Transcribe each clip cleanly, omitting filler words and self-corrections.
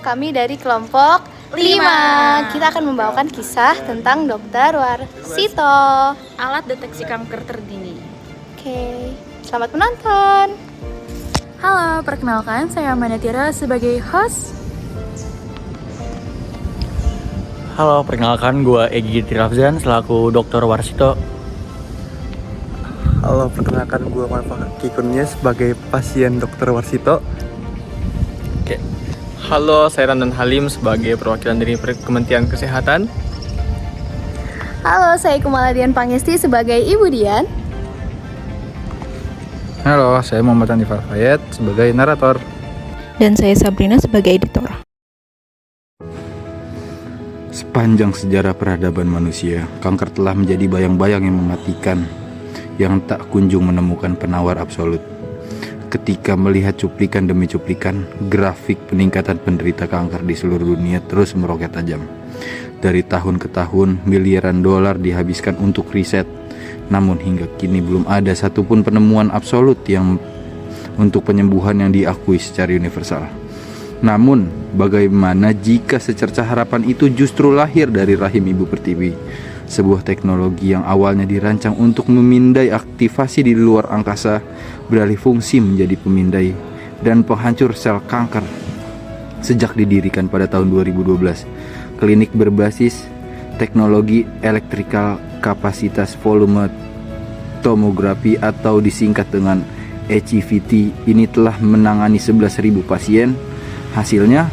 kami dari kelompok 5. Kita akan membawakan kisah tentang Dr. Warsito. Alat deteksi kanker terdini. Oke, selamat menonton. Halo, perkenalkan saya Amanda Tira sebagai host. Halo, perkenalkan gue Egy Tirafzan selaku Dr. Warsito. Halo, perkenalkan gue Marfa Kikunnya sebagai pasien Dr. Warsito. Oke. Halo, saya Randan Halim sebagai perwakilan dari Kementerian Kesehatan. Halo, saya Kumala Dian Pangesti sebagai Ibu Dian. Halo, saya Muhammad Hanifal Fayed sebagai narator. Dan saya Sabrina sebagai editor. Sepanjang sejarah peradaban manusia, kanker telah menjadi bayang-bayang yang mematikan, yang tak kunjung menemukan penawar absolut. Ketika melihat cuplikan demi cuplikan, grafik peningkatan penderita kanker di seluruh dunia terus meroket tajam. Dari tahun ke tahun, miliaran dolar dihabiskan untuk riset. Namun hingga kini belum ada satupun penemuan absolut yang untuk penyembuhan yang diakui secara universal. Namun, bagaimana jika secercah harapan itu justru lahir dari rahim ibu pertiwi? Sebuah teknologi yang awalnya dirancang untuk memindai aktivasi di luar angkasa beralih fungsi menjadi pemindai dan penghancur sel kanker. Sejak didirikan pada tahun 2012, klinik berbasis teknologi electrical kapasitas volume tomografi atau disingkat dengan ECVT ini telah menangani 11.000 pasien. Hasilnya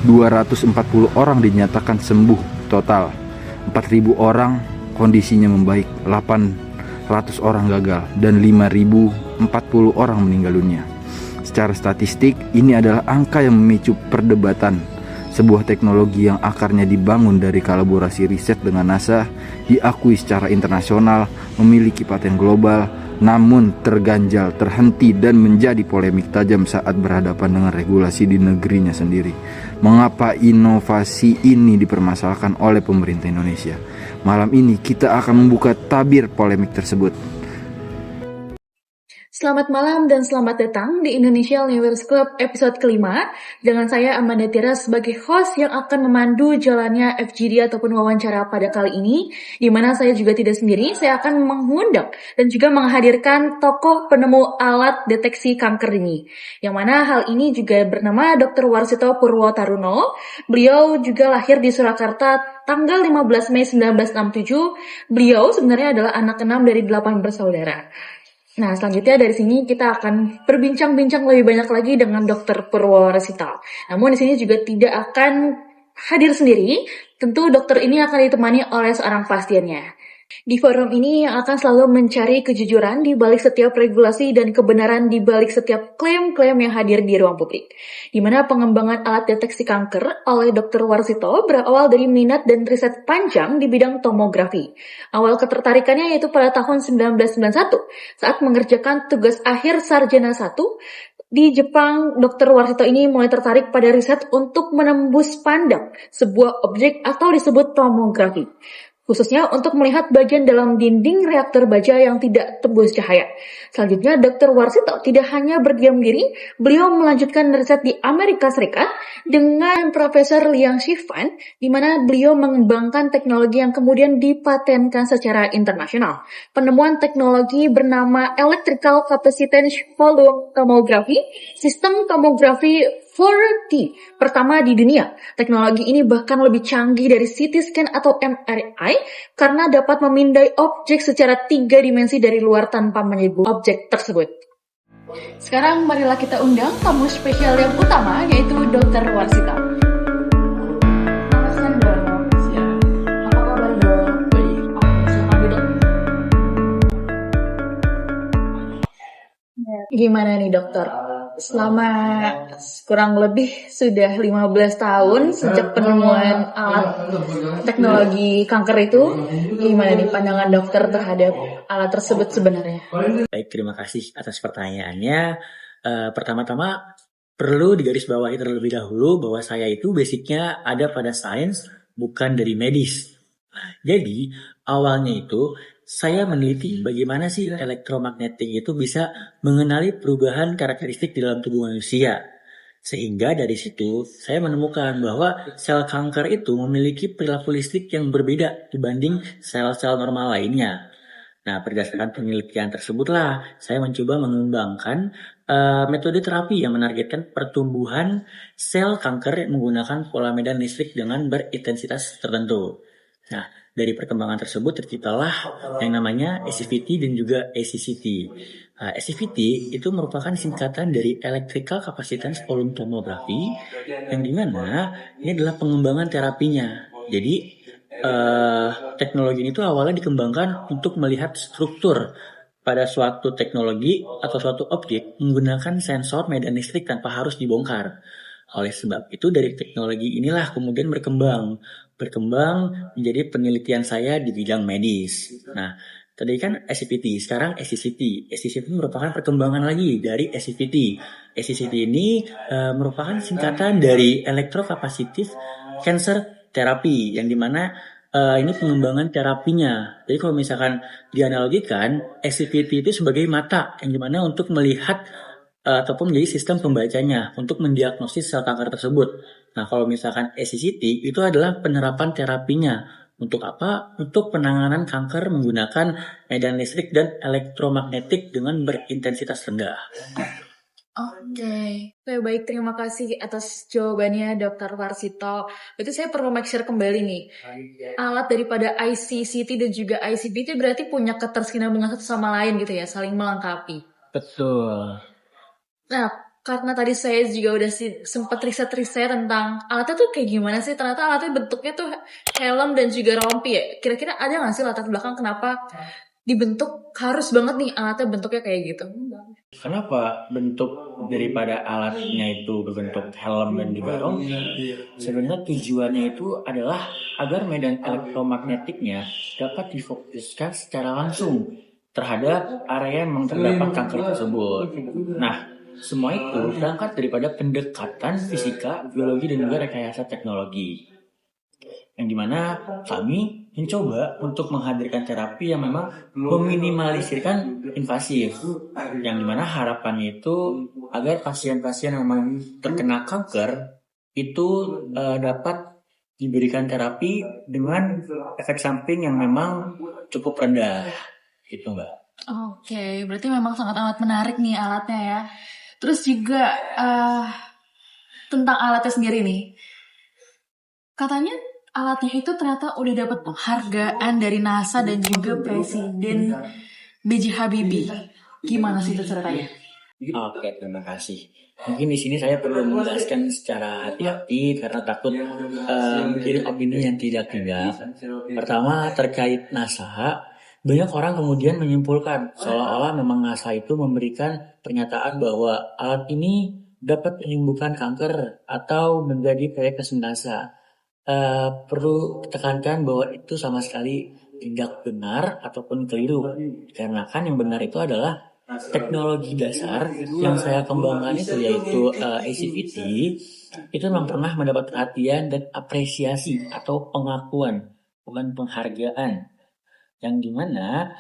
240 orang dinyatakan sembuh total, 4.000 orang kondisinya membaik, 800 orang gagal, dan 5.040 orang meninggal dunia. Secara statistik, ini adalah angka yang memicu perdebatan. Sebuah teknologi yang akarnya dibangun dari kolaborasi riset dengan NASA, diakui secara internasional, memiliki paten global, namun terganjal, terhenti, dan menjadi polemik tajam saat berhadapan dengan regulasi di negerinya sendiri. Mengapa inovasi ini dipermasalahkan oleh pemerintah Indonesia? Malam ini kita akan membuka tabir polemik tersebut. Selamat malam dan selamat datang di Indonesia Leaders Club episode kelima dengan saya Amanda Tira sebagai host yang akan memandu jalannya FGD ataupun wawancara pada kali ini, di mana saya juga tidak sendiri. Saya akan mengundang dan juga menghadirkan tokoh penemu alat deteksi kanker ini, yang mana hal ini juga bernama Dr. Warsito Purwotaruno. Beliau juga lahir di Surakarta tanggal 15 Mei 1967. Beliau sebenarnya adalah anak keenam dari 8 bersaudara. Nah, selanjutnya dari sini kita akan berbincang-bincang lebih banyak lagi dengan Dr. Purwotaruno. Namun di sini juga tidak akan hadir sendiri. Tentu dokter ini akan ditemani oleh seorang pasiennya. Di forum ini yang akan selalu mencari kejujuran di balik setiap regulasi dan kebenaran di balik setiap klaim-klaim yang hadir di ruang publik. Di mana pengembangan alat deteksi kanker oleh Dr. Warsito berawal dari minat dan riset panjang di bidang tomografi. Awal ketertarikannya yaitu pada tahun 1991 saat mengerjakan tugas akhir sarjana 1 di Jepang. Dr. Warsito ini mulai tertarik pada riset untuk menembus pandang sebuah objek atau disebut tomografi, khususnya untuk melihat bagian dalam dinding reaktor baja yang tidak tembus cahaya. Selanjutnya, Dr. Warsito tidak hanya berdiam diri, beliau melanjutkan riset di Amerika Serikat dengan Profesor Liang Shifan, di mana beliau mengembangkan teknologi yang kemudian dipatenkan secara internasional. Penemuan teknologi bernama Electrical Capacitance Volume Tomography, sistem tomografi 4D pertama di dunia. Teknologi ini bahkan lebih canggih dari CT scan atau MRI karena dapat memindai objek secara 3 dimensi dari luar tanpa menyebut objek tersebut. Sekarang marilah kita undang tamu spesial yang utama, yaitu Dr. Warsito. Apa kabar, Dok? Baik. Silakan duduk. Gimana nih, Dokter? Selama kurang lebih sudah 15 tahun sejak penemuan alat teknologi kanker itu, gimana nih pandangan dokter terhadap alat tersebut sebenarnya? Baik, terima kasih atas pertanyaannya. Pertama-tama perlu digarisbawahi terlebih dahulu bahwa saya itu basicnya ada pada sains, bukan dari medis. Jadi awalnya itu saya meneliti bagaimana sih elektromagnetik itu bisa mengenali perubahan karakteristik di dalam tubuh manusia. Sehingga dari situ saya menemukan bahwa sel kanker itu memiliki perilaku listrik yang berbeda dibanding sel-sel normal lainnya. Nah, berdasarkan penelitian tersebutlah saya mencoba mengembangkan metode terapi yang menargetkan pertumbuhan sel kanker menggunakan pola medan listrik dengan berintensitas tertentu. Nah, dari perkembangan tersebut terciptalah yang namanya SCVT dan juga ACCT. SCVT itu merupakan singkatan dari Electrical Capacitance Volume Tomography, yang dimana ini adalah pengembangan terapinya. Jadi teknologi ini tuh awalnya dikembangkan untuk melihat struktur pada suatu teknologi atau suatu objek menggunakan sensor medan listrik tanpa harus dibongkar. Oleh sebab itu dari teknologi inilah kemudian berkembang menjadi penelitian saya di bidang medis. Nah, tadi kan SCVT, sekarang SCCT. SCCT merupakan perkembangan lagi dari SCVT. SCCT ini merupakan singkatan dari Electrocapacitive Cancer Therapy, yang dimana ini pengembangan terapinya. Jadi kalau misalkan dianalogikan, SCVT itu sebagai mata, yang dimana untuk melihat ataupun menjadi sistem pembacanya untuk mendiagnosis sel kanker tersebut. Nah, kalau misalkan SCCT itu adalah penerapan terapinya. Untuk apa? Untuk penanganan kanker menggunakan medan listrik dan elektromagnetik dengan berintensitas rendah. Oke, baik, terima kasih atas jawabannya Dr. Warsito. Berarti saya perlu make sure kembali nih, alat daripada ICCT dan juga ICP itu berarti punya ketersinambungan satu sama lain gitu ya, saling melengkapi. Betul. Nah, karena tadi saya juga udah sempat riset-riset tentang alatnya tuh kayak gimana sih, ternyata alatnya bentuknya tuh helm dan juga rompi ya. Kira-kira ada nggak sih latar belakang kenapa dibentuk harus banget nih alatnya bentuknya kayak gitu? Kenapa bentuk daripada alatnya itu berbentuk helm dan juga rompi? Sebenarnya tujuannya itu adalah agar medan elektromagnetiknya dapat difokuskan secara langsung terhadap area yang terdapat kanker tersebut. Nah, semua itu berangkat daripada pendekatan fisika, biologi, dan juga rekayasa teknologi. Yang dimana kami mencoba untuk menghadirkan terapi yang memang meminimalisirkan invasif. Yang dimana harapannya itu agar pasien-pasien yang memang terkena kanker itu dapat diberikan terapi dengan efek samping yang memang cukup rendah. Gitu, Mbak. Oke, berarti memang sangat amat menarik nih alatnya ya. Terus juga tentang alatnya sendiri nih. Katanya alatnya itu ternyata udah dapat penghargaan dari NASA dan juga Presiden B.J. Habibie. Gimana sih itu ceritanya? Oke, terima kasih. Mungkin di sini saya perlu menjelaskan secara hati-hati karena takut mengirim opini yang tidak. Pertama, terkait NASA, banyak orang kemudian menyimpulkan seolah-olah memang NASA itu memberikan pernyataan bahwa alat ini dapat menyembuhkan kanker atau menjadi proyek NASA. Perlu tekankan bahwa itu sama sekali tidak benar ataupun keliru. Karena kan yang benar itu adalah teknologi dasar yang saya kembangkan itu, yaitu ACVT, itu memang pernah mendapat perhatian dan apresiasi atau pengakuan, bukan penghargaan. Yang dimana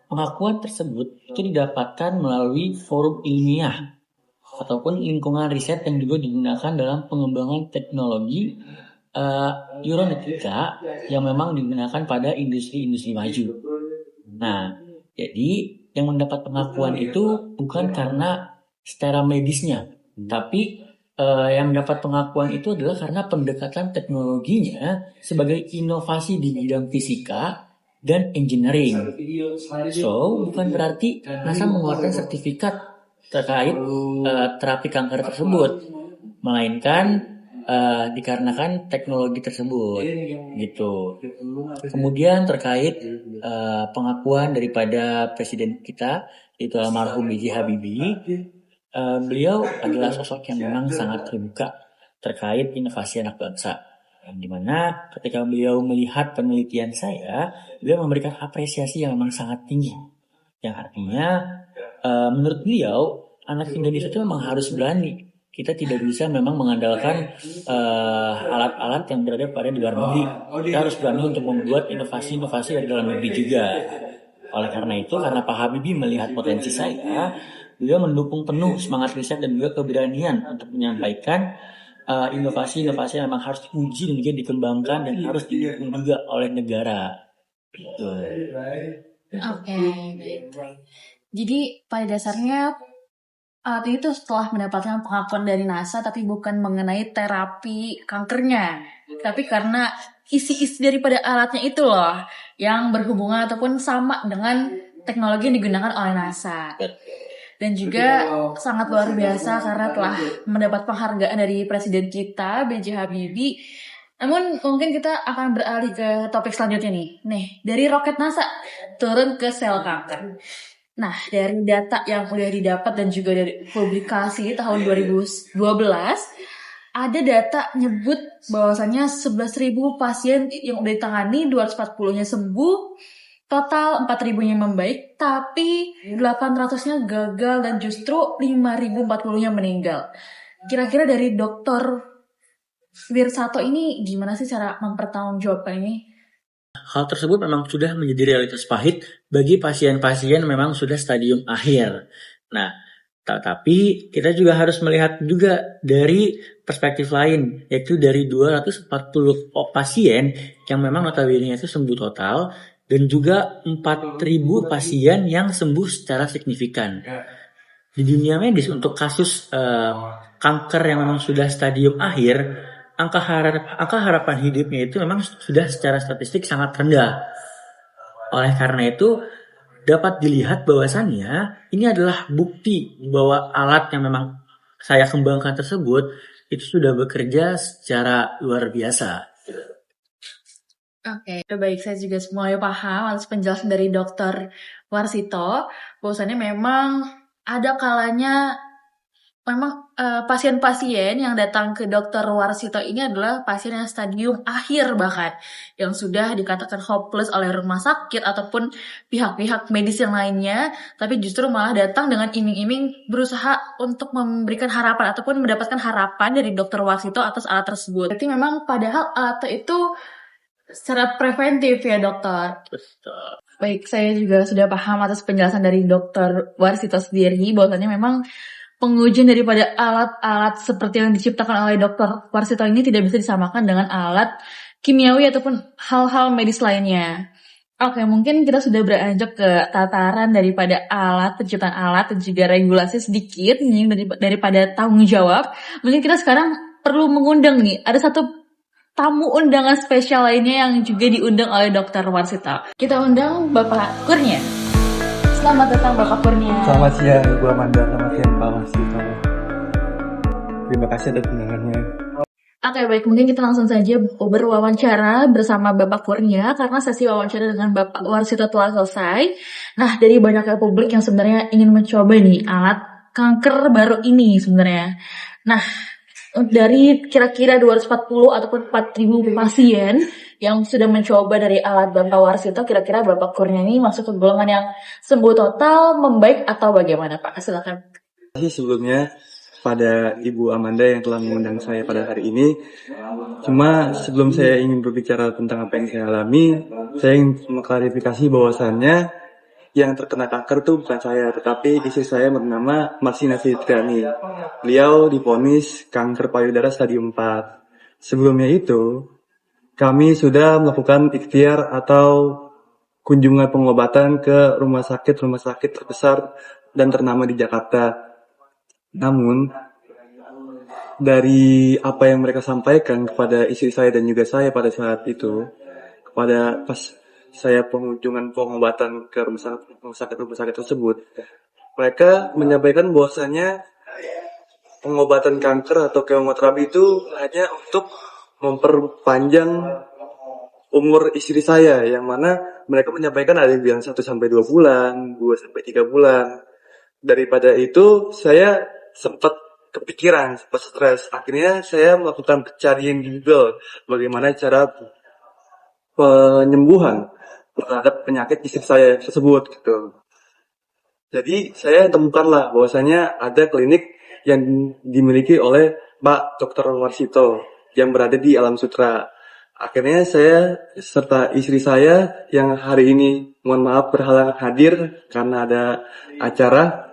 pengakuan tersebut itu didapatkan melalui forum ilmiah ataupun lingkungan riset yang juga digunakan dalam pengembangan teknologi neuronetika yang memang digunakan pada industri-industri maju. Nah, jadi yang mendapat pengakuan itu bukan karena secara medisnya, tapi yang mendapat pengakuan itu adalah karena pendekatan teknologinya sebagai inovasi di bidang fisika dan engineering. So, bukan berarti NASA mengeluarkan sertifikat terkait terapi kanker tersebut, melainkan dikarenakan teknologi tersebut, gitu. Kemudian terkait pengakuan daripada presiden kita, yaitu almarhum B.J. Habibie, beliau adalah sosok yang memang sangat terbuka terkait inovasi anak bangsa. Yang dimana ketika beliau melihat penelitian saya, beliau memberikan apresiasi yang memang sangat tinggi. Yang artinya menurut beliau anak Indonesia itu memang harus berani. Kita tidak bisa memang mengandalkan alat-alat yang berada pada di luar negeri. Kita harus berani untuk membuat inovasi-inovasi dari dalam negeri juga. Oleh karena itu, karena Pak Habibie melihat potensi saya, beliau mendukung penuh semangat riset dan juga keberanian untuk menyampaikan inovasi-inovasi yang memang harus diuji dan juga dikembangkan dan harus didukung juga oleh negara. Betul. Oke, baik. Jadi pada dasarnya alat ini tuh setelah mendapatkan pengakuan dari NASA, tapi bukan mengenai terapi kankernya, tapi karena isi-isi daripada alatnya itu loh yang berhubungan ataupun sama dengan teknologi yang digunakan oleh NASA. Dan juga sangat luar biasa karena telah mendapat penghargaan dari Presiden kita, B.J. Habibie. Namun mungkin kita akan beralih ke topik selanjutnya nih. Dari roket NASA turun ke sel kanker. Nah, dari data yang udah didapat dan juga dari publikasi tahun 2012, ada data nyebut bahwasannya 11.000 pasien yang udah ditangani, 240-nya sembuh, total 4.000-nya membaik, tapi 800-nya gagal dan justru 5.040-nya meninggal. Kira-kira dari Dr. Wirsato ini gimana sih cara mempertanggungjawabkan ini? Hal tersebut memang sudah menjadi realitas pahit bagi pasien-pasien memang sudah stadium akhir. Nah, tapi kita juga harus melihat juga dari perspektif lain, yaitu dari 240 pasien yang memang notabene itu sembuh total dan juga 4.000 pasien yang sembuh secara signifikan. Di dunia medis untuk kasus kanker yang memang sudah stadium akhir, angka harapan hidupnya itu memang sudah secara statistik sangat rendah. Oleh karena itu, dapat dilihat bahwasannya ini adalah bukti bahwa alat yang memang saya kembangkan tersebut itu sudah bekerja secara luar biasa. Oke, baik, saya juga mulai paham atas penjelasan dari Dr. Warsito bahwasannya memang ada kalanya memang pasien-pasien yang datang ke Dr. Warsito ini adalah pasien yang stadium akhir bahkan yang sudah dikatakan hopeless oleh rumah sakit ataupun pihak-pihak medis yang lainnya, tapi justru malah datang dengan iming-iming berusaha untuk memberikan harapan ataupun mendapatkan harapan dari Dr. Warsito atas alat tersebut. Berarti memang padahal alat itu secara preventif ya dokter. Baik, saya juga sudah paham atas penjelasan dari Dr. Warsito sendiri bahwasannya memang pengujian daripada alat-alat seperti yang diciptakan oleh Dr. Warsito ini tidak bisa disamakan dengan alat kimiawi ataupun hal-hal medis lainnya. Oke, mungkin kita sudah beranjak ke tataran daripada alat, penciptaan alat dan juga regulasi sedikit ini daripada tanggung jawab. Mungkin kita sekarang perlu mengundang nih, ada satu tamu undangan spesial lainnya yang juga diundang oleh Dr. Warsito. Kita undang Bapak Kurnia. Selamat datang Bapak Kurnia. Selamat siang Ibu Amanda, selamat siang Pak Warsito. Terima kasih atas undangannya. Oke, baik, mungkin kita langsung saja berwawancara bersama Bapak Kurnia karena sesi wawancara dengan Bapak Warsito telah selesai. Nah, dari banyaknya publik yang sebenarnya ingin mencoba nih alat kanker baru ini sebenarnya. Nah, dari kira-kira 240 ataupun 4.000 pasien yang sudah mencoba dari alat Bapak Warsito, kira-kira Bapak Kurnia ini masuk ke golongan yang sembuh total, membaik atau bagaimana Pak? Silakan. Terima kasih sebelumnya pada Ibu Amanda yang telah mengundang saya pada hari ini. Cuma sebelum saya ingin berbicara tentang apa yang saya alami, saya ingin mengklarifikasi bahwasannya yang terkena kanker itu bukan saya, tetapi istri saya bernama Marsina Fitriani. Beliau divonis kanker payudara stadium 4. Sebelumnya itu, kami sudah melakukan ikhtiar atau kunjungan pengobatan ke rumah sakit terbesar dan ternama di Jakarta. Namun, dari apa yang mereka sampaikan kepada istri saya dan juga saya pada saat itu, kepada pas saya pengunjungan pengobatan ke rumah sakit tersebut, mereka menyampaikan bahwasanya pengobatan kanker atau kemoterapi itu hanya untuk memperpanjang umur istri saya, yang mana mereka menyampaikan ada yang bilang 1-2 bulan, 2-3 bulan. Daripada itu saya sempat kepikiran, sempat stres. Akhirnya saya melakukan pencarian di Google bagaimana cara penyembuhan terhadap penyakit istri saya tersebut gitu. Jadi saya temukanlah bahwasanya ada klinik yang dimiliki oleh Pak Dr. Warsito yang berada di Alam Sutra. Akhirnya saya serta istri saya yang hari ini mohon maaf berhalangan hadir karena ada acara,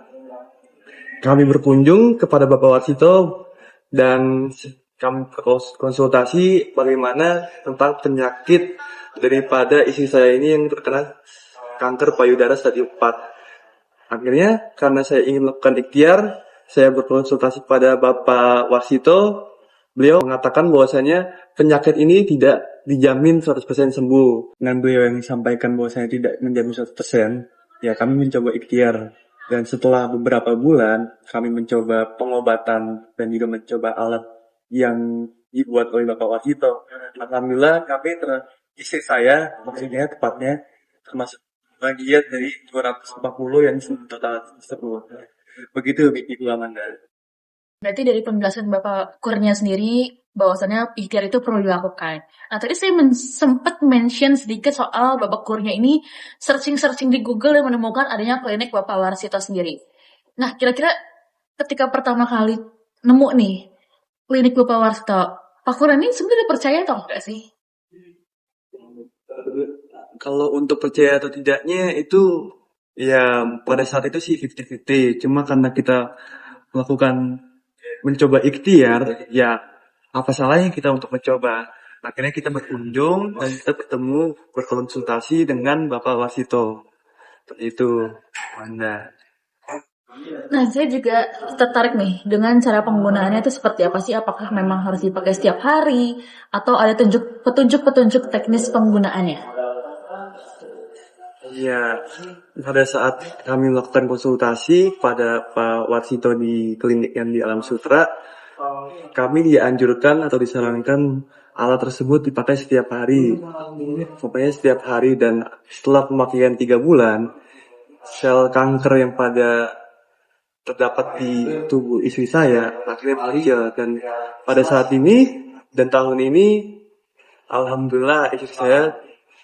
kami berkunjung kepada Bapak Warsito dan kami konsultasi bagaimana tentang penyakit daripada istri saya ini yang terkena kanker payudara stadium 4. Akhirnya karena saya ingin melakukan ikhtiar, saya berkonsultasi pada Bapak Warsito. Beliau mengatakan bahwasanya penyakit ini tidak dijamin 100% sembuh. Dengan beliau yang sampaikan bahwasanya tidak menjamin 100%, ya kami mencoba ikhtiar. Dan setelah beberapa bulan, kami mencoba pengobatan dan juga mencoba alat yang dibuat oleh Bapak Warsito. Alhamdulillah kami istri saya, maksudnya tepatnya, termasuk bagian dari 240 yang total tersebut. Begitu Ibu Amanda. Berarti dari penjelasan Bapak Kurnia sendiri, bahwasannya ikhtiar itu perlu dilakukan. Nah, tadi saya sempat mention sedikit soal Bapak Kurnia ini searching-searching di Google dan menemukan adanya klinik Bapak Warsito sendiri. Nah, kira-kira ketika pertama kali nemu nih klinik Bapak Warsito, Pak Kurnia ini sebenarnya percaya atau enggak sih? Kalau untuk percaya atau tidaknya itu ya pada saat itu sih 50-50. Cuma karena kita melakukan mencoba ikhtiar, ya apa salahnya kita untuk mencoba. Akhirnya kita berkunjung dan kita bertemu berkonsultasi dengan Bapak Warsito. Itu Anda. Nah, saya juga tertarik nih dengan cara penggunaannya itu seperti apa sih? Apakah memang harus dipakai setiap hari atau ada petunjuk-petunjuk teknis penggunaannya? Ya, pada saat kami melakukan konsultasi pada Pak Warsito di klinik yang di Alam Sutra, kami dianjurkan atau disarankan alat tersebut dipakai setiap hari. Pokoknya setiap hari, dan setelah pemakaian 3 bulan, sel kanker yang terdapat di tubuh istri saya akhirnya meninggal. Dan pada saat ini dan tahun ini, alhamdulillah istri saya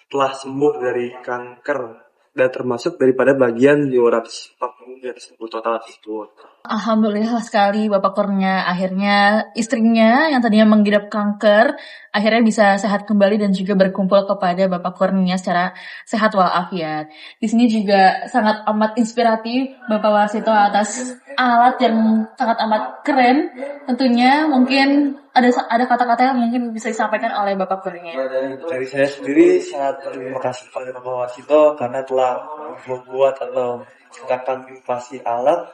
telah sembuh dari kanker dan termasuk daripada bagian 240 tersebut total tersebut. Alhamdulillah sekali Bapak Kurnia, akhirnya istrinya yang tadinya mengidap kanker akhirnya bisa sehat kembali dan juga berkumpul kepada Bapak Kurnia secara sehat walafiat. Di sini juga sangat amat inspiratif Bapak Warsito atas alat yang sangat amat keren. Tentunya mungkin ada kata-kata yang mungkin bisa disampaikan oleh Bapak Kurnia. Dari saya sendiri sangat terima kasih kepada Bapak Warsito karena telah membuat atau menciptakan inovasi alat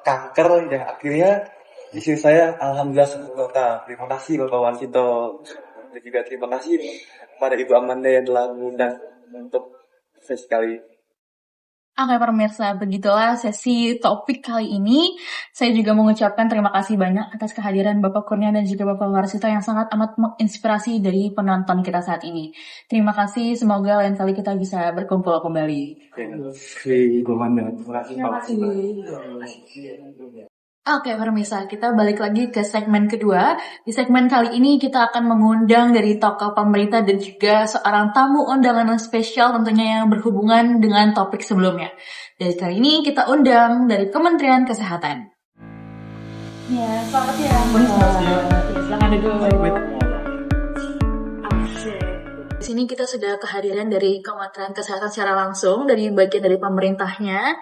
kanker yang akhirnya istri saya alhamdulillah sembuh total. Terima kasih Bapak Warsito, dan juga terima kasih kepada Ibu Amanda yang telah mengundang untuk sesi kali. Oke pemirsa, begitulah sesi topik kali ini. Saya juga mengucapkan terima kasih banyak atas kehadiran Bapak Kurnia dan juga Bapak Warsito yang sangat amat menginspirasi dari penonton kita saat ini. Terima kasih, semoga lain kali kita bisa berkumpul kembali. Terima kasih Ibu Amanda. Terima kasih Pak. Oke pemirsa, kita balik lagi ke segmen kedua. Di segmen kali ini kita akan mengundang dari tokoh pemerintah dan juga seorang tamu undangan yang spesial tentunya yang berhubungan dengan topik sebelumnya. Dan kali ini kita undang dari Kementerian Kesehatan. Ya, selamat siang. Silakan duduk. Di sini kita sudah kehadiran dari Kementerian Kesehatan secara langsung dari bagian dari pemerintahnya.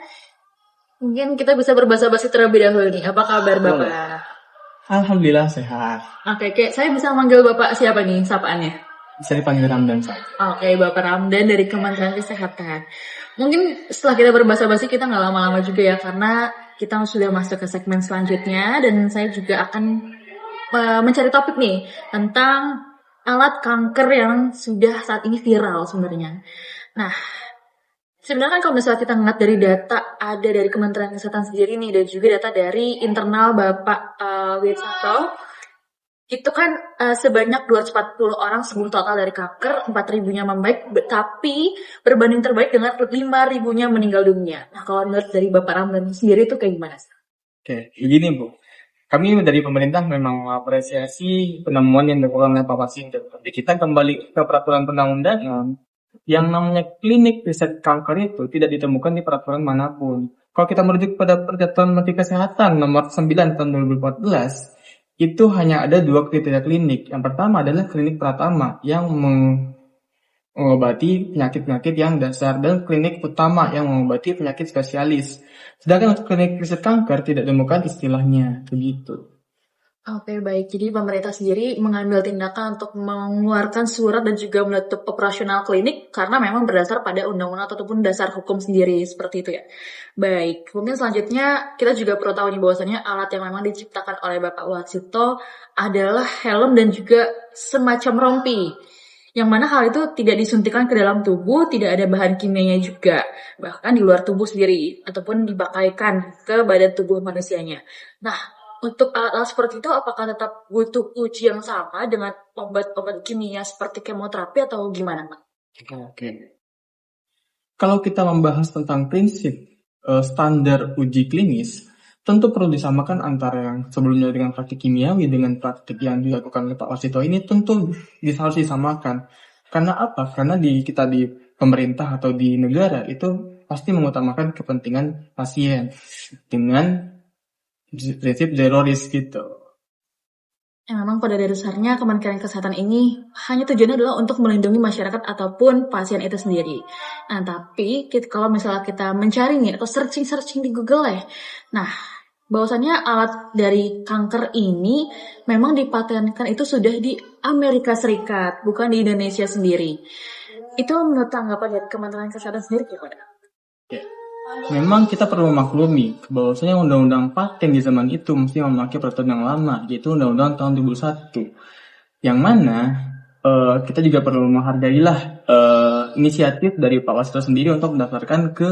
Mungkin kita bisa berbahasa-basi terlebih dahulu nih. Apa kabar Bapak? Alhamdulillah sehat. Oke, saya bisa manggil Bapak siapa nih sapaannya? Bisa dipanggil Ramdan saja. Oke, Bapak Ramdan dari Kementerian Kesehatan. Mungkin setelah kita berbahasa-basi kita nggak lama-lama juga ya, karena kita sudah masuk ke segmen selanjutnya dan saya juga akan mencari topik nih tentang alat kanker yang sudah saat ini viral sebenarnya. Nah, sebenarnya kan kalau misalnya kita ngeliat dari data ada dari Kementerian Kesehatan sendiri nih dan juga data dari internal Bapak Wiranto, itu kan sebanyak 240 orang sembuh total dari kanker, 4.000-nya membaik, tapi berbanding terbaik dengan 5.000-nya meninggal dunia. Nah kalau menurut dari Bapak Ramdan sendiri itu kayak gimana? Oke, begini Bu. Kami dari pemerintah memang mengapresiasi penemuan yang dilakukan oleh Pak Warsito. Tapi kita kembali ke peraturan perundang-undangan. Yang namanya klinik riset kanker itu tidak ditemukan di peraturan manapun. Kalau kita merujuk pada Peraturan Menteri Kesehatan nomor 9 tahun 2014, itu hanya ada 2 kriteria klinik. Yang pertama adalah klinik Pratama yang mengobati penyakit-penyakit yang dasar, dan klinik utama yang mengobati penyakit spesialis. Sedangkan untuk klinik riset kanker tidak ditemukan istilahnya, begitu. Oke, baik. Jadi pemerintah sendiri mengambil tindakan untuk mengeluarkan surat dan juga menutup operasional klinik karena memang berdasar pada undang-undang ataupun dasar hukum sendiri, seperti itu ya. Baik, mungkin selanjutnya kita juga perlu tahu nih bahwasannya alat yang memang diciptakan oleh Bapak Warsito adalah helm dan juga semacam rompi. Yang mana hal itu tidak disuntikan ke dalam tubuh, tidak ada bahan kimianya juga. Bahkan di luar tubuh sendiri, ataupun dipakaikan ke badan tubuh manusianya. Nah, untuk alat-alat seperti itu, apakah tetap butuh uji yang sama dengan obat-obat kimia seperti kemoterapi atau gimana, Pak? Oke. Kalau kita membahas tentang prinsip standar uji klinis, tentu perlu disamakan antara yang sebelumnya dengan praktik kimiawi dengan praktik yang dilakukan oleh Pak Warsito ini, tentu harus disamakan. Karena apa? Karena kita di pemerintah atau di negara itu pasti mengutamakan kepentingan pasien dengan prinsip zero risk gitu. Yang memang pada dasarnya Kementerian Kesehatan ini hanya tujuannya adalah untuk melindungi masyarakat ataupun pasien itu sendiri. Nah, tapi kalau misalnya kita mencari nih atau searching di Google ya, nah bahwasannya alat dari kanker ini memang dipatenkan itu sudah di Amerika Serikat, bukan di Indonesia sendiri. Itu menurut tanggapan dari Kementerian Kesehatan sendiri gimana? Ya. Memang kita perlu memaklumi bahwasanya undang-undang paten di zaman itu mesti memakai peraturan yang lama, yaitu undang-undang tahun 2001. Yang mana kita juga perlu menghargailah inisiatif dari Pak Warsito sendiri untuk mendaftarkan ke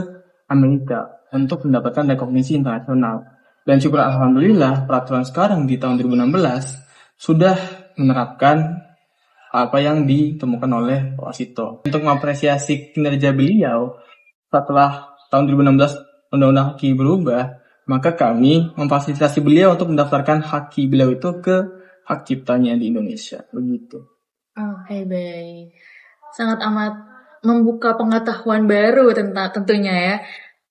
Amerika untuk mendapatkan rekognisi internasional. Dan syukur alhamdulillah peraturan sekarang di tahun 2016 sudah menerapkan apa yang ditemukan oleh Pak Warsito. Untuk mengapresiasi kinerja beliau setelah tahun 2016 Undang-Undang Haki berubah, maka kami memfasilitasi beliau untuk mendaftarkan haki beliau itu ke hak ciptanya di Indonesia. Begitu. Oke, baik. Sangat amat membuka pengetahuan baru tentunya ya.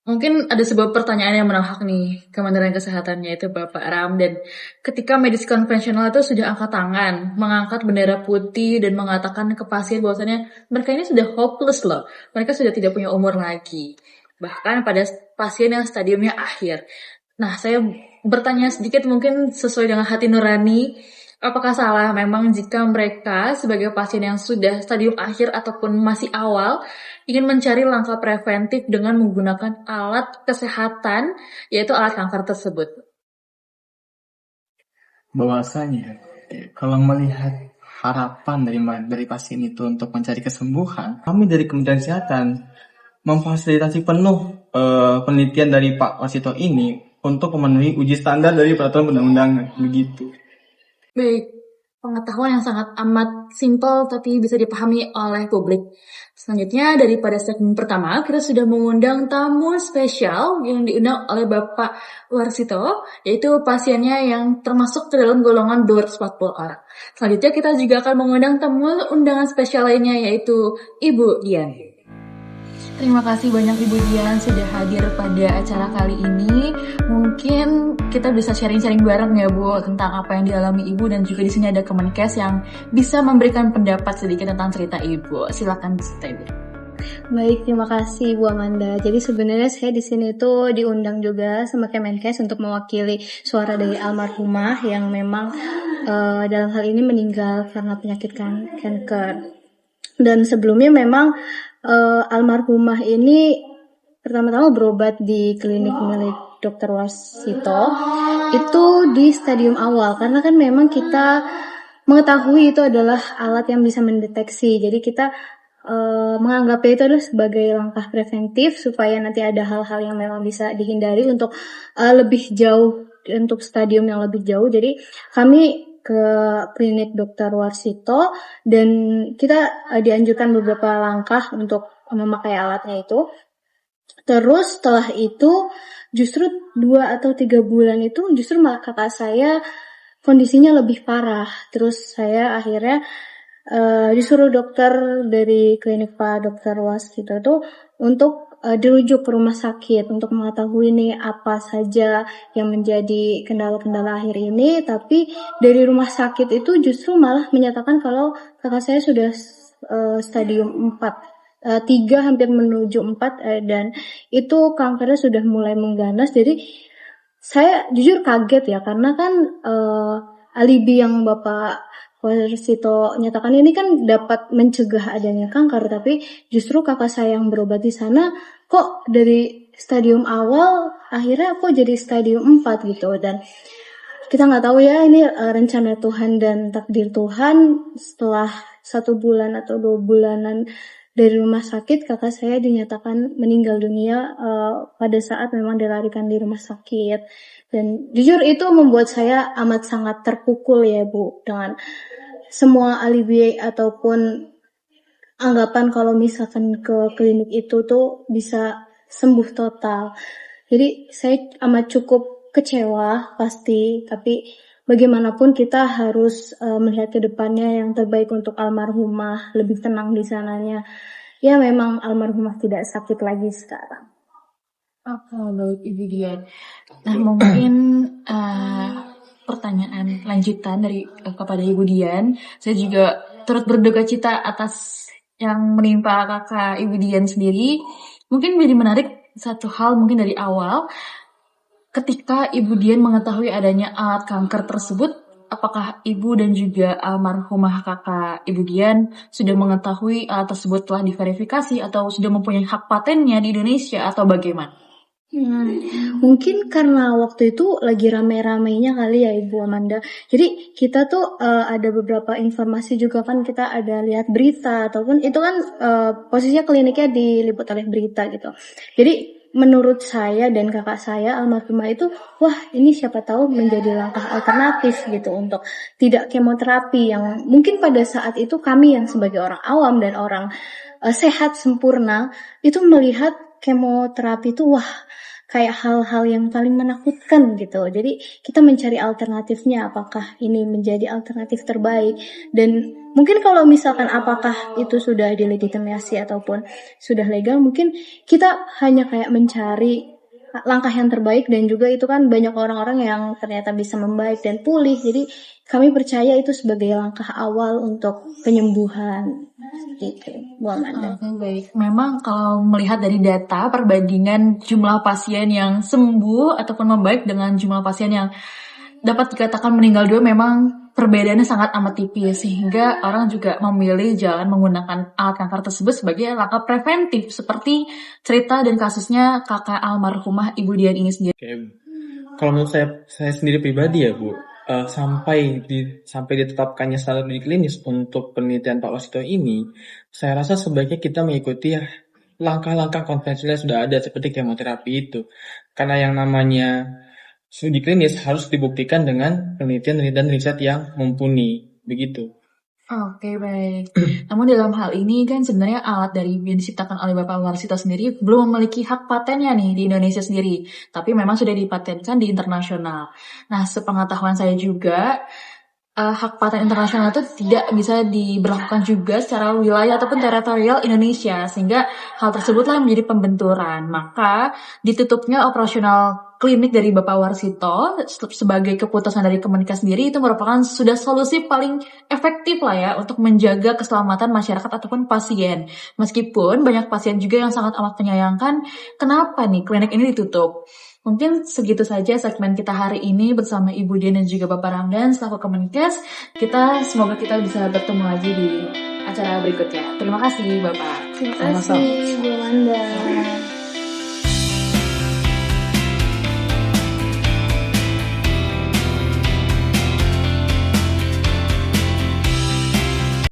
Mungkin ada sebuah pertanyaan yang menahak nih Kementerian Kesehatan, yaitu Bapak Ram. Dan ketika medis konvensional itu sudah angkat tangan, mengangkat bendera putih dan mengatakan ke pasien bahwasannya mereka ini sudah hopeless loh. Mereka sudah tidak punya umur lagi. Bahkan pada pasien yang stadiumnya akhir. Nah, saya bertanya sedikit mungkin sesuai dengan hati nurani, apakah salah memang jika mereka sebagai pasien yang sudah stadium akhir ataupun masih awal ingin mencari langkah preventif dengan menggunakan alat kesehatan, yaitu alat kanker tersebut? Bahwasanya kalau melihat harapan dari pasien itu untuk mencari kesembuhan, kami dari Kementerian Kesehatan memfasilitasi penuh penelitian dari Pak Warsito ini untuk memenuhi uji standar dari peraturan perundang-undangan, begitu. Baik, pengetahuan yang sangat amat simpel tapi bisa dipahami oleh publik. Selanjutnya, daripada segmen pertama, kita sudah mengundang tamu spesial yang diundang oleh Bapak Warsito, yaitu pasiennya yang termasuk ke dalam golongan 240 orang. Selanjutnya, kita juga akan mengundang tamu undangan spesial lainnya, yaitu Ibu Dian. Terima kasih banyak Ibu Dian sudah hadir pada acara kali ini. Mungkin kita bisa sharing-sharing bareng ya Bu tentang apa yang dialami Ibu, dan juga di sini ada Kemenkes yang bisa memberikan pendapat sedikit tentang cerita Ibu. Silakan cerita Ibu. Baik, terima kasih Bu Amanda. Jadi sebenarnya saya di sini tuh diundang juga sama Kemenkes untuk mewakili suara dari almarhumah yang memang dalam hal ini meninggal karena penyakit kanker. Dan sebelumnya memang almarhumah ini pertama-tama berobat di klinik milik Dr. Warsito itu di stadium awal, karena kan memang kita mengetahui itu adalah alat yang bisa mendeteksi, jadi kita menganggapnya itu adalah sebagai langkah preventif supaya nanti ada hal-hal yang memang bisa dihindari untuk lebih jauh, untuk stadium yang lebih jauh. Jadi kami ke klinik Dr. Warsito dan kita dianjurkan beberapa langkah untuk memakai alatnya itu. Terus setelah itu justru 2 atau 3 bulan itu justru malah kakak saya kondisinya lebih parah. Terus saya akhirnya disuruh dokter dari klinik Pak Dokter Waskito itu untuk dirujuk ke rumah sakit untuk mengetahui nih apa saja yang menjadi kendala-kendala akhir ini. Tapi dari rumah sakit itu justru malah menyatakan kalau kakak saya sudah stadium 4, 3 hampir menuju 4, dan itu kankernya sudah mulai mengganas. Jadi saya jujur kaget ya, karena kan alibi yang Bapak Warsito nyatakan ini kan dapat mencegah adanya kanker, tapi justru kakak saya yang berobat di sana kok dari stadium awal akhirnya kok jadi stadium 4 gitu. Dan kita nggak tahu ya, ini rencana Tuhan dan takdir Tuhan. Setelah 1 bulan atau 2 bulanan dari rumah sakit, kakak saya dinyatakan meninggal dunia pada saat memang dilarikan di rumah sakit. Dan jujur itu membuat saya amat sangat terpukul ya Bu, dengan semua alibi ataupun anggapan kalau misalkan ke klinik itu tuh bisa sembuh total. Jadi saya amat cukup kecewa pasti, tapi bagaimanapun kita harus melihat ke depannya yang terbaik untuk almarhumah, lebih tenang di sananya. Ya memang almarhumah tidak sakit lagi sekarang. Oke, baik Ibu Dian. Nah, mungkin pertanyaan lanjutan dari kepada Ibu Dian. Saya juga turut berduka cita atas yang menimpa kakak Ibu Dian sendiri. Mungkin menjadi menarik satu hal mungkin dari awal, ketika Ibu Dian mengetahui adanya alat kanker tersebut, apakah Ibu dan juga almarhumah kakak Ibu Dian sudah mengetahui alat tersebut telah diverifikasi atau sudah mempunyai hak patennya di Indonesia atau bagaimana? Mungkin karena waktu itu lagi rame-ramenya kali ya Ibu Amanda. Jadi kita tuh ada beberapa informasi juga kan, kita ada lihat berita ataupun itu kan posisinya kliniknya diliput oleh berita gitu. Jadi menurut saya dan kakak saya almarhumah itu, wah ini siapa tahu menjadi langkah alternatif gitu untuk tidak kemoterapi yang mungkin pada saat itu kami yang sebagai orang awam dan orang sehat sempurna itu melihat kemoterapi itu wah kayak hal-hal yang paling menakutkan gitu. Jadi kita mencari alternatifnya, apakah ini menjadi alternatif terbaik. Dan mungkin kalau misalkan apakah itu sudah dilegitimasi ataupun sudah legal, mungkin kita hanya kayak mencari langkah yang terbaik, dan juga itu kan banyak orang-orang yang ternyata bisa membaik dan pulih. Jadi kami percaya itu sebagai langkah awal untuk penyembuhan gitu, Bu Amanda. Oke, baik. Memang kalau melihat dari data perbandingan jumlah pasien yang sembuh ataupun membaik dengan jumlah pasien yang dapat dikatakan meninggal dunia, memang perbedaannya sangat amat tipis, sehingga orang juga memilih jalan menggunakan alat kanker tersebut sebagai langkah preventif, seperti cerita dan kasusnya kakak almarhumah Ibu Dian ini sendiri. Oke. Kalau menurut saya sendiri pribadi ya Bu, sampai ditetapkannya standar uji klinis untuk penelitian Pak Warsito ini, saya rasa sebaiknya kita mengikuti langkah-langkah konvensional yang sudah ada seperti kemoterapi itu, karena yang namanya uji klinis harus dibuktikan dengan penelitian dan riset yang mumpuni, begitu. Oke, baik. Namun dalam hal ini kan sebenarnya alat dari yang diciptakan oleh Bapak Warsito sendiri belum memiliki hak patennya nih di Indonesia sendiri, tapi memang sudah dipatenkan di internasional. Nah, sepengetahuan saya juga, hak paten internasional itu tidak bisa diberlakukan juga secara wilayah ataupun teritorial Indonesia, sehingga hal tersebutlah yang menjadi pembenturan. Maka ditutupnya operasional klinik dari Bapak Warsito sebagai keputusan dari Kemenkes sendiri itu merupakan sudah solusi paling efektif lah ya untuk menjaga keselamatan masyarakat ataupun pasien. Meskipun banyak pasien juga yang sangat amat menyayangkan kenapa nih klinik ini ditutup. Mungkin segitu saja segmen kita hari ini bersama Ibu Dian dan juga Bapak Ramdan selaku Kemenkes. Semoga kita bisa bertemu lagi di acara berikutnya. Terima kasih Bapak. Terima kasih Bu Amanda.